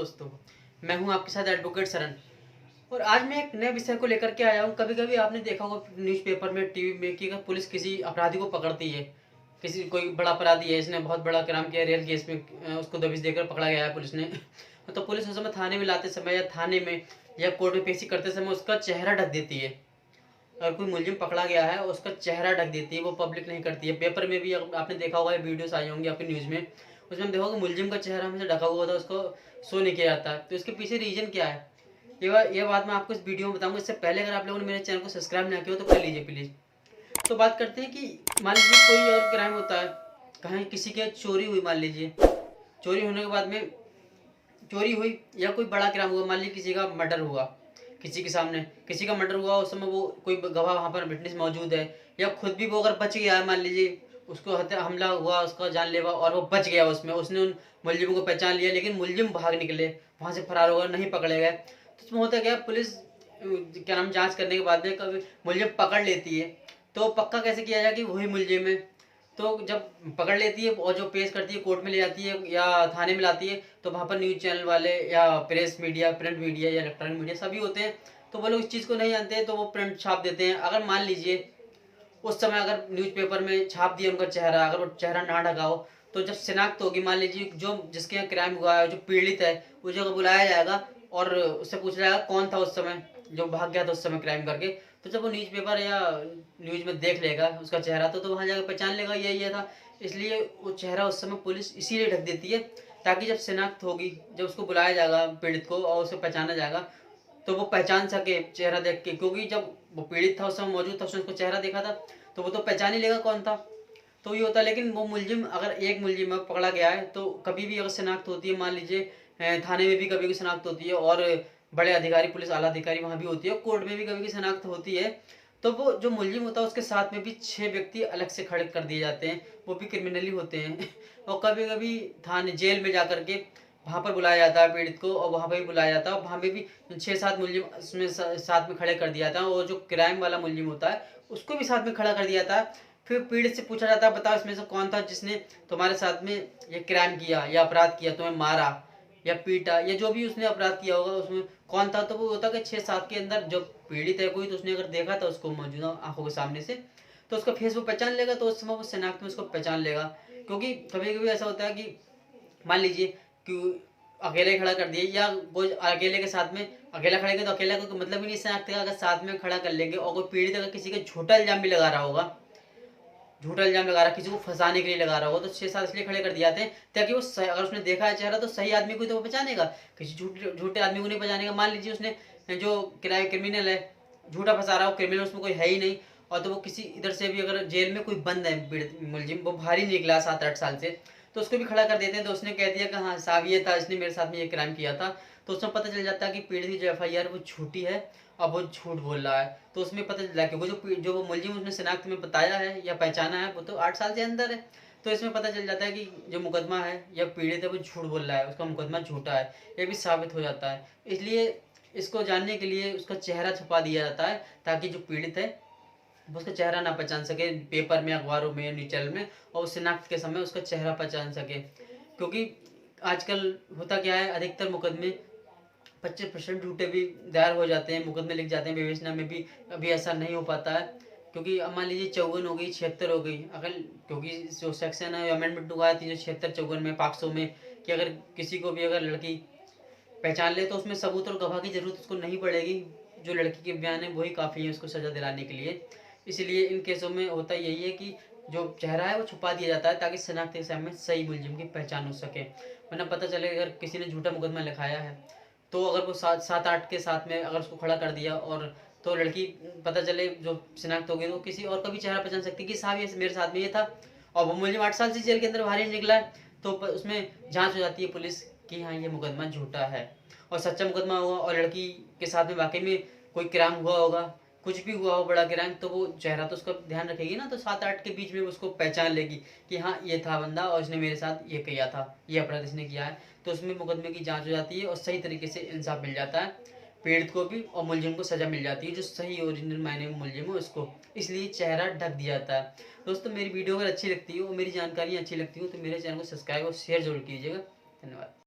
दोस्तों, मैं हूं आपके साथ एडवोकेट सरन। और आज मैं एक नए विषय को लेकर के आया हूं। कभी कभी आपने देखा होगा न्यूज़पेपर में, टीवी में, कि अगर पुलिस किसी अपराधी को पकड़ती है, किसी कोई बड़ा अपराधी है, इसने बहुत बड़ा क्राइम किया, रियल केस में उसको दबिश देकर पकड़ा गया है पुलिस ने। तो पुलिस उस समय थाने में लाते समय या थाने में या कोर्ट में पेशी करते समय उसका चेहरा ढक देती है। अगर कोई मुलजिम पकड़ा गया है, उसका चेहरा ढक देती है, वो पब्लिक नहीं करती है। पेपर में भी आपने देखा होगा, वीडियोस आई होंगी आपकी न्यूज़ में, उसमें देखोगे मुलजिम का चेहरा हमेशा ढका हुआ था, उसको शो नहीं किया जाता। तो इसके पीछे रीजन क्या है, ये बात मैं आपको इस वीडियो में बताऊंगा। इससे पहले अगर आप लोगों ने मेरे चैनल को सब्सक्राइब ना किया हो तो कर लीजिए प्लीज़। तो बात करते हैं कि मान लीजिए कोई और क्राइम होता है, कहीं किसी के चोरी हुई, मान लीजिए चोरी होने के बाद में, चोरी हुई या कोई बड़ा क्राइम हुआ, मान लीजिए किसी का मर्डर हुआ, किसी के सामने किसी का मर्डर हुआ, उस समय वो कोई गवाह वहाँ पर विटनेस मौजूद है, या खुद भी वो अगर बच गया है, मान लीजिए उसको हत्या हमला हुआ, उसका जानलेवा, और वो बच गया, उसमें उसने उन मुलजिमों को पहचान लिया, लेकिन मुलजिम भाग निकले, वहाँ से फरार हो गए, नहीं पकड़े गए। तो उसमें होता क्या, पुलिस क्या नाम जांच करने के बाद में कभी मुलजिम पकड़ लेती है, तो पक्का कैसे किया जाए कि वही मुलजिम है। तो जब पकड़ लेती है और जो पेश करती है, कोर्ट में ले जाती है या थाने में लाती है, तो वहाँ पर न्यूज़ चैनल वाले या प्रेस मीडिया, प्रिंट मीडिया या इलेक्ट्रॉनिक मीडिया सभी होते हैं। तो वो लोग इस चीज़ को नहीं जानते हैं, तो वो प्रिंट छाप देते हैं। अगर मान लीजिए उस समय अगर न्यूज़पेपर में छाप दिया उनका चेहरा, अगर वो चेहरा ना ढका हो, तो जब शिनाख्त होगी, मान लीजिए जो जिसके यहाँ क्राइम हुआ है, जो पीड़ित है, उस जगह बुलाया जाएगा और उससे पूछा जाएगा कौन था उस समय, जो भाग गया था उस समय क्राइम करके। तो जब वो न्यूज़पेपर या न्यूज़ में देख लेगा उसका चेहरा, तो वहाँ जाकर पहचान लेगा ये था। इसलिए वो चेहरा उस समय पुलिस इसीलिए ढक देती है, ताकि जब शिनाख्त होगी, जब उसको बुलाया जाएगा पीड़ित को और उसे पहचाना जाएगा, तो वो पहचान सके चेहरा देख के। क्योंकि जब वो पीड़ित था, उस समय मौजूद था, उसने उसको चेहरा देखा था, तो वो तो पहचान ही लेगा कौन था। तो ये होता है। लेकिन वो मुलजिम, अगर एक मुलजिम है पकड़ा गया है, तो कभी भी अगर शिनाख्त होती है, मान लीजिए थाने में भी कभी भी शिनाख्त होती है, और बड़े अधिकारी, पुलिस आला अधिकारी वहाँ भी होती है, कोर्ट में भी कभी भी शिनाख्त होती है, तो वो जो मुलजिम होता है उसके साथ में भी 6 व्यक्ति अलग से खड़े कर दिए जाते हैं, वो भी क्रिमिनली होते हैं। और कभी कभी थाने जेल में जा करके वहाँ पर बुलाया जाता है पीड़ित को, और वहाँ पर भी बुलाया जाता है, और वहाँ पे भी 6-7 मुलजिम उसमें साथ में खड़े कर दिया जाता है, और जो क्राइम वाला मुलजिम होता है उसको भी साथ में खड़ा कर दिया जाता है। फिर पीड़ित से पूछा जाता है, बताओ इसमें से कौन था जिसने तुम्हारे साथ में ये क्राइम किया या अपराध किया, तुम्हें मारा या पीटा या जो भी उसने अपराध किया होगा, उसमें कौन था। तो वो होता कि 6-7 के अंदर जो पीड़ित है कोई, तो उसने अगर देखा था उसको मौजूदा आंखों के सामने से, तो उसका फेस वो पहचान लेगा, तो उस समय वो शिनाख्त में उसको पहचान लेगा। क्योंकि कभी कभी ऐसा होता है कि मान लीजिए कि अकेले खड़ा कर दिए, या कोई अकेले के साथ में, अकेला खड़ेगा तो अकेला को मतलब ही नहीं शिनाख्त का, अगर साथ में खड़ा कर लेंगे, और कोई पीड़ित अगर किसी का झूठा इल्जाम भी लगा रहा होगा, झूठा इल्जाम लगा रहा है, किसी को फंसाने के लिए लगा रहा हो, तो 6-7 इसलिए खड़े कर दिए जाते हैं, ताकि वो अगर उसने देखा है चेहरा, तो सही आदमी को तो वो पहचानेगा, किसी झूठे आदमी को नहीं पहचानेगा। मान लीजिए उसने जो किराए क्रिमिनल है, झूठा फंसा रहा हो, क्रिमिनल उसमें कोई है ही नहीं, और तो वो किसी इधर से भी, अगर जेल में कोई बंद है मुलजिम, वो भारी निकला 7-8 साल से, तो उसको भी खड़ा कर देते हैं। तो उसने कह दिया कि हाँ साहब ये था, इसने मेरे साथ में ये क्राइम किया था, तो उसमें पता चल जाता है कि पीड़ित की जो FIR वो झूठी है, अब वो झूठ बोल रहा है। तो उसमें पता चला कि वो जो वो मुलजिम उसने शिनाख्त में बताया है या पहचाना है, वो तो 8 साल से अंदर है। तो इसमें पता चल जाता है कि जो मुकदमा है या पीड़ित है वो झूठ बोल रहा है, उसका मुकदमा झूठा है, ये भी साबित हो जाता है। इसलिए इसको जानने के लिए उसका चेहरा छुपा दिया जाता है, ताकि जो पीड़ित है वो उसका चेहरा ना पहचान सके पेपर में, अखबारों में, न्यूज चैनल में, और शिनाख्त के समय उसका चेहरा पहचान सके। क्योंकि आजकल होता क्या है, अधिकतर मुकदमे 25% झूठे भी दायर हो जाते हैं, मुकदमे लिख जाते हैं, विवेचना में भी अभी ऐसा नहीं हो पाता है। क्योंकि अब मान लीजिए 54 हो गई, 76 हो गई, अगर क्योंकि जो सेक्शन है अमेंडमेंट हुआ है 376-54 में, पॉक्सो में, कि अगर किसी को भी अगर लड़की पहचान ले, तो उसमें सबूत और गवाह की जरूरत उसको नहीं पड़ेगी, जो लड़की के बयान है वही काफ़ी है उसको सज़ा दिलाने के लिए। इसलिए इन केसों में होता यही है कि जो चेहरा है वो छुपा दिया जाता है, ताकि शिनाख्त के समय में सही मुलजिम की पहचान हो सके। वरना पता चले अगर किसी ने झूठा मुकदमा लिखाया है, तो अगर वो 7-8 के साथ में अगर उसको खड़ा कर दिया, और तो लड़की पता चले जो शिनाख्त हो गई, तो किसी और का भी चेहरा पहचान सकती है कि साहब ये मेरे साथ में ये था, और वो मुलजिम 8 साल से जेल के अंदर बाहर ही निकला है। तो उसमें जांच हो जाती है पुलिस कि हाँ ये मुकदमा झूठा है, और सच्चा मुकदमा होगा, और लड़की के साथ में वाकई में कोई क्राइम हुआ होगा, कुछ भी हुआ हो बड़ा क्राइम, तो वो चेहरा तो उसका ध्यान रखेगी ना, तो 7-8 के बीच में उसको पहचान लेगी कि हाँ ये था बंदा, और इसने मेरे साथ ये किया था, ये अपराध इसने किया है। तो उसमें मुकदमे की जांच हो जाती है, और सही तरीके से इंसाफ मिल जाता है पीड़ित को भी, और मुलजिम को सजा मिल जाती है, जो सही ओरिजिनल मायने में मुलजिम हो उसको। इसलिए चेहरा ढक दिया जाता है। दोस्तों मेरी वीडियो अगर अच्छी लगती हो और मेरी जानकारी अच्छी लगती हो, तो मेरे चैनल को सब्सक्राइब और शेयर जरूर कीजिएगा। धन्यवाद।